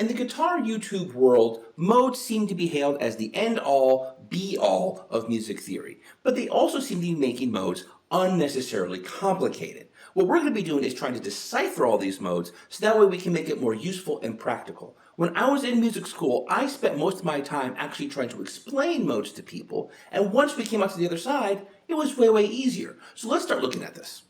In the guitar YouTube world, modes seem to be hailed as the end-all, be-all of music theory, but they also seem to be making modes unnecessarily complicated. What we're going to be doing is trying to decipher all these modes so that way we can make it more useful and practical. When I was in music school, I spent most of my time actually trying to explain modes to people, and once we came out to the other side, it was way easier. So let's start looking at this.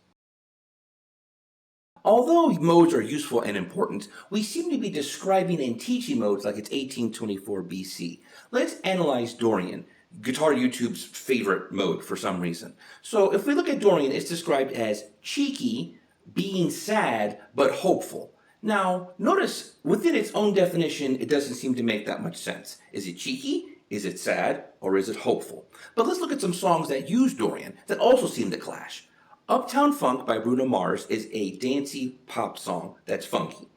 Although modes are useful and important, we seem to be describing and teaching modes like it's 1824 BC. Let's analyze Dorian, Guitar YouTube's favorite mode for some reason. So if we look at Dorian, it's described as cheeky, being sad, but hopeful. Now, notice within its own definition, it doesn't seem to make that much sense. Is it cheeky? Is it sad? Or is it hopeful? But let's look at some songs that use Dorian that also seem to clash. Uptown Funk by Bruno Mars is a dancey pop song that's funky.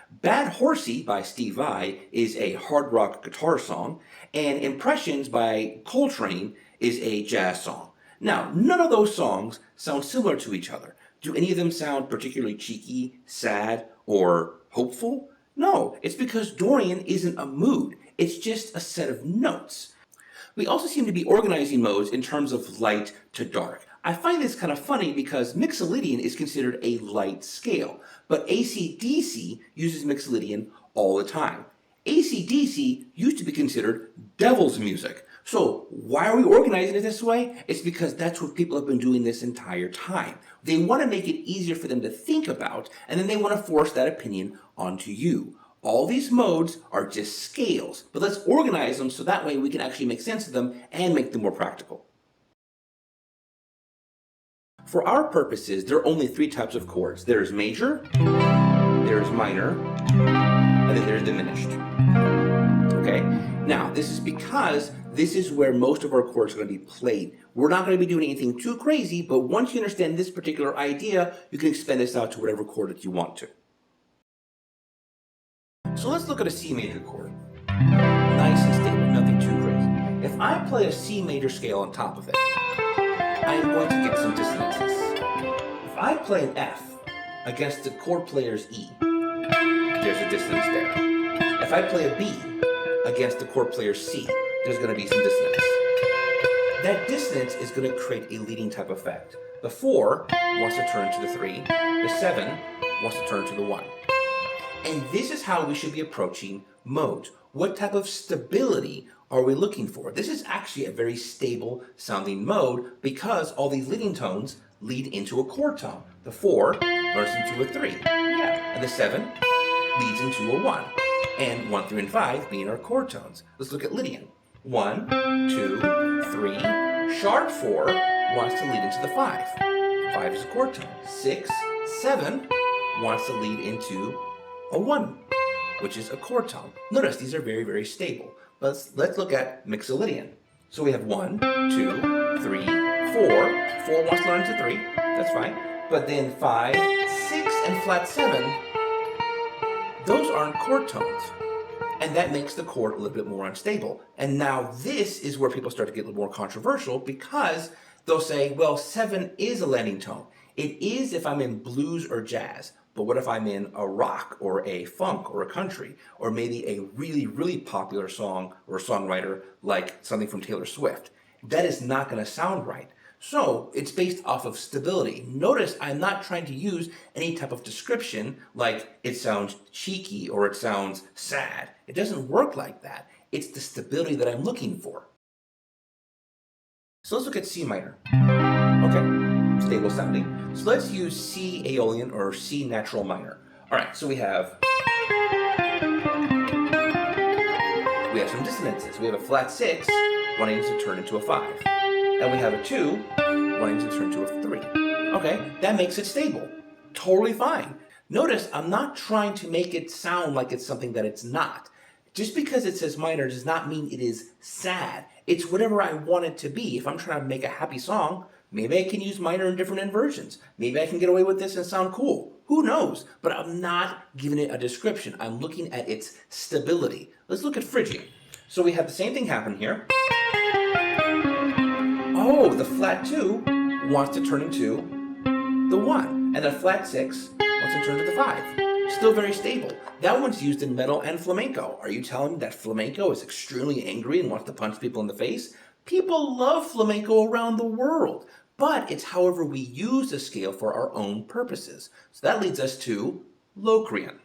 Bad Horsey by Steve Vai is a hard rock guitar song, and Impressions by Coltrane is a jazz song. Now, none of those songs sound similar to each other. Do any of them sound particularly cheeky, sad, or hopeful? No, it's because Dorian isn't a mood. It's just a set of notes. We also seem to be organizing modes in terms of light to dark. I find this kind of funny because Mixolydian is considered a light scale, but AC/DC uses Mixolydian all the time. AC/DC used to be considered devil's music. So why are we organizing it this way? It's because that's what people have been doing this entire time. They want to make it easier for them to think about, and then they want to force that opinion onto you. All these modes are just scales, but let's organize them so that way we can actually make sense of them and make them more practical. For our purposes, there are only three types of chords. There's major, there's minor, and then there's diminished. Okay? Now, this is because this is where most of our chords are going to be played. We're not going to be doing anything too crazy, but once you understand this particular idea, you can expand this out to whatever chord that you want to. So let's look at a C major chord. Nice and stable, nothing too crazy. If I play a C major scale on top of it, I'm going to get some dissonances. If I play an F against the chord player's E, there's a dissonance there. If I play a B against the chord player's C, there's going to be some dissonance. That dissonance is going to create a leading type effect. The 4 wants to turn to the 3, the 7 wants to turn to the 1. And this is how we should be approaching modes. What type of stability are we looking for? This is actually a very stable sounding mode because all these leading tones lead into a chord tone. The 4 runs into a 3, and the 7 leads into a 1, and 1, 3, and 5 being our chord tones. Let's look at Lydian. 1, 2, 3, sharp 4 wants to lead into the 5. 5 is a chord tone. 6, 7 wants to lead into a 1, which is a chord tone. Notice these are very stable. Let's look at Mixolydian. So we have 1, 2, 3, 4. 4 wants to learn to 3. That's fine. But then 5, 6, and flat 7, those aren't chord tones. And that makes the chord a little bit more unstable. And now this is where people start to get a little more controversial because they'll say, well, 7 is a landing tone. It is if I'm in blues or jazz. But what if I'm in a rock or a funk or a country or maybe a really popular song or a songwriter like something from Taylor Swift? That is not going to sound right. So it's based off of stability. Notice I'm not trying to use any type of description like it sounds cheeky or it sounds sad. It doesn't work like that. It's the stability that I'm looking for. So let's look at C minor. Okay, stable sounding. So let's use C Aeolian or C natural minor. All right, so we have some dissonances. We have a flat 6 wanting to turn into a 5. And we have a 2 wanting to turn to a 3. Okay, that makes it stable. Totally fine. Notice I'm not trying to make it sound like it's something that it's not. Just because it says minor does not mean it is sad. It's whatever I want it to be. If I'm trying to make a happy song, maybe I can use minor in different inversions. Maybe I can get away with this and sound cool. Who knows? But I'm not giving it a description. I'm looking at its stability. Let's look at Phrygian. So we have the same thing happen here. Oh, the flat 2 wants to turn into the 1. And the flat 6 wants to turn to the 5. Still very stable. That one's used in metal and flamenco. Are you telling me that flamenco is extremely angry and wants to punch people in the face? People love flamenco around the world, but it's however we use the scale for our own purposes. So that leads us to Locrian.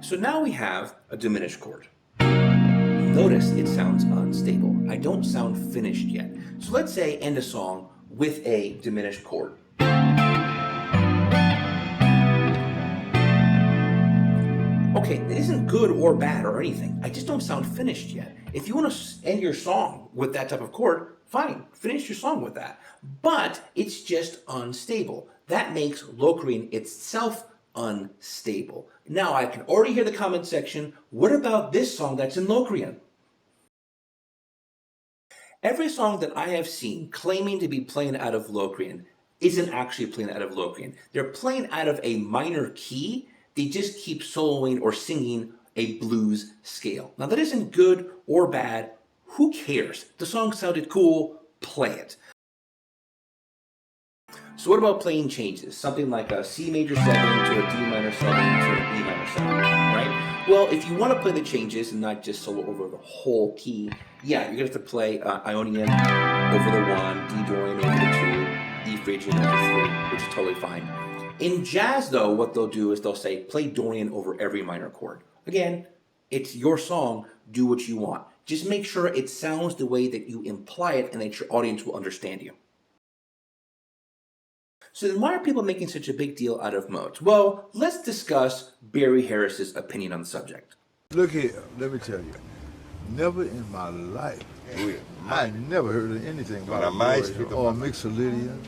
So now we have a diminished chord. Notice it sounds unstable. I don't sound finished yet. So let's say end a song with a diminished chord. Okay, it isn't good or bad or anything. I just don't sound finished yet. If you want to end your song with that type of chord, fine, finish your song with that. But it's just unstable. That makes Locrian itself unstable. Now I can already hear the comment section, what about this song that's in Locrian? Every song that I have seen claiming to be playing out of Locrian isn't actually playing out of Locrian. They're playing out of a minor key. They just keep soloing or singing a blues scale. Now that isn't good or bad. Who cares? The song sounded cool, play it. So what about playing changes? Something like a C major 7 to a D minor 7 to an E minor 7, right? Well, if you want to play the changes and not just solo over the whole key, yeah, you're going to have to play Ionian over the 1, D Dorian over the 2, E Phrygian over 3, which is totally fine. In jazz, though, what they'll do is they'll say, play Dorian over every minor chord. Again, it's your song, do what you want. Just make sure it sounds the way that you imply it and that your audience will understand you. So then why are people making such a big deal out of modes? Well, let's discuss Barry Harris's opinion on the subject. Look here, let me tell you. Never in my life, I never heard of anything about a or Mixolydian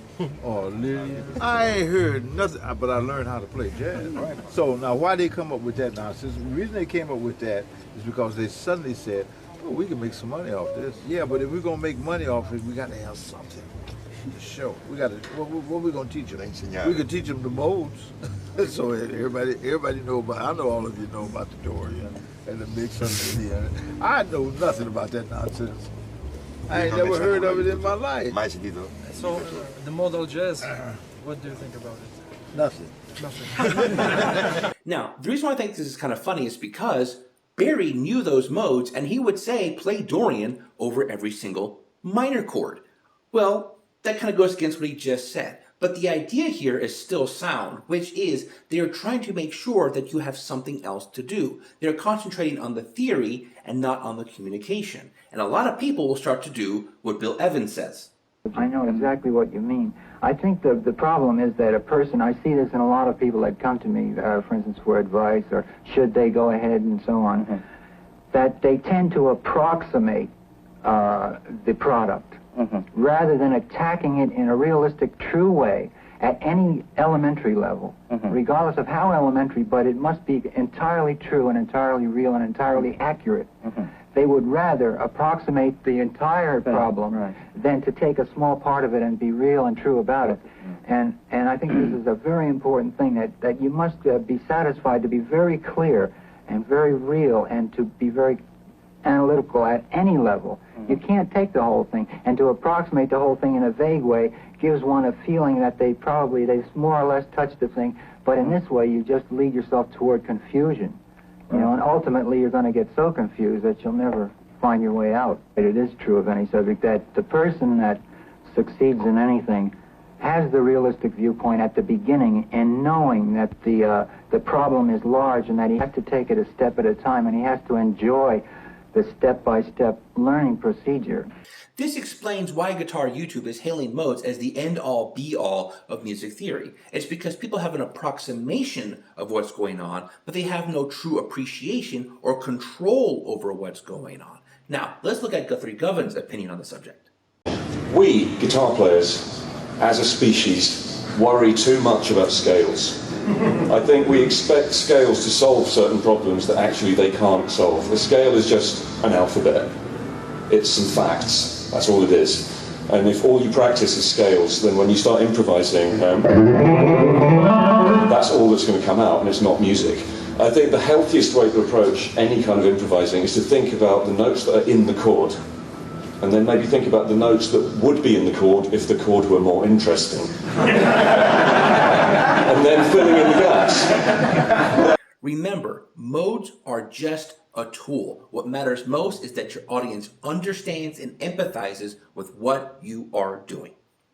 or Lydian. I ain't heard nothing, but I learned how to play jazz. Right. So now why they come up with that nonsense? The reason they came up with that is because they suddenly said, oh, we can make some money off this. Yeah, but if we're going to make money off it, we got to have something to show. We got to, what we going to teach them? We could teach them the modes. So everybody know about, I know all of you know about the Dorian and the Mixolydian. I know nothing about that nonsense. I ain't never heard of it in my life. So, the modal jazz, what do you think about it? Nothing. Now, the reason why I think this is kind of funny is because Barry knew those modes and he would say, play Dorian over every single minor chord. Well, that kind of goes against what he just said. But the idea here is still sound, which is they are trying to make sure that you have something else to do. They're concentrating on the theory and not on the communication. And a lot of people will start to do what Bill Evans says. I know exactly what you mean. I think the problem is that a person, I see this in a lot of people that come to me, for instance, for advice or should they go ahead and so on, that they tend to approximate the product. Rather than attacking it in a realistic, true way at any elementary level, regardless of how elementary, but it must be entirely true and entirely real and entirely accurate. They would rather approximate the entire problem than to take a small part of it and be real and true about it. And I think this is a very important thing, that you must be satisfied to be very clear and very real and to be very analytical at any level. You can't take the whole thing, and to approximate the whole thing in a vague way gives one a feeling that they've more or less touched the thing, but in this way you just lead yourself toward confusion. You know, and ultimately you're going to get so confused that you'll never find your way out. It is true of any subject that the person that succeeds in anything has the realistic viewpoint at the beginning, and knowing that the problem is large and that he has to take it a step at a time, and he has to enjoy the step-by-step learning procedure. This explains why Guitar YouTube is hailing modes as the end-all, be-all of music theory. It's because people have an approximation of what's going on, but they have no true appreciation or control over what's going on. Now, let's look at Guthrie Govan's opinion on the subject. We, guitar players, as a species, worry too much about scales. I think we expect scales to solve certain problems that actually they can't solve. The scale is just an alphabet. It's some facts. That's all it is. And if all you practice is scales, then when you start improvising, that's all that's going to come out, and it's not music. I think the healthiest way to approach any kind of improvising is to think about the notes that are in the chord, and then maybe think about the notes that would be in the chord if the chord were more interesting. and then filling in the gaps. Remember, modes are just a tool. What matters most is that your audience understands and empathizes with what you are doing.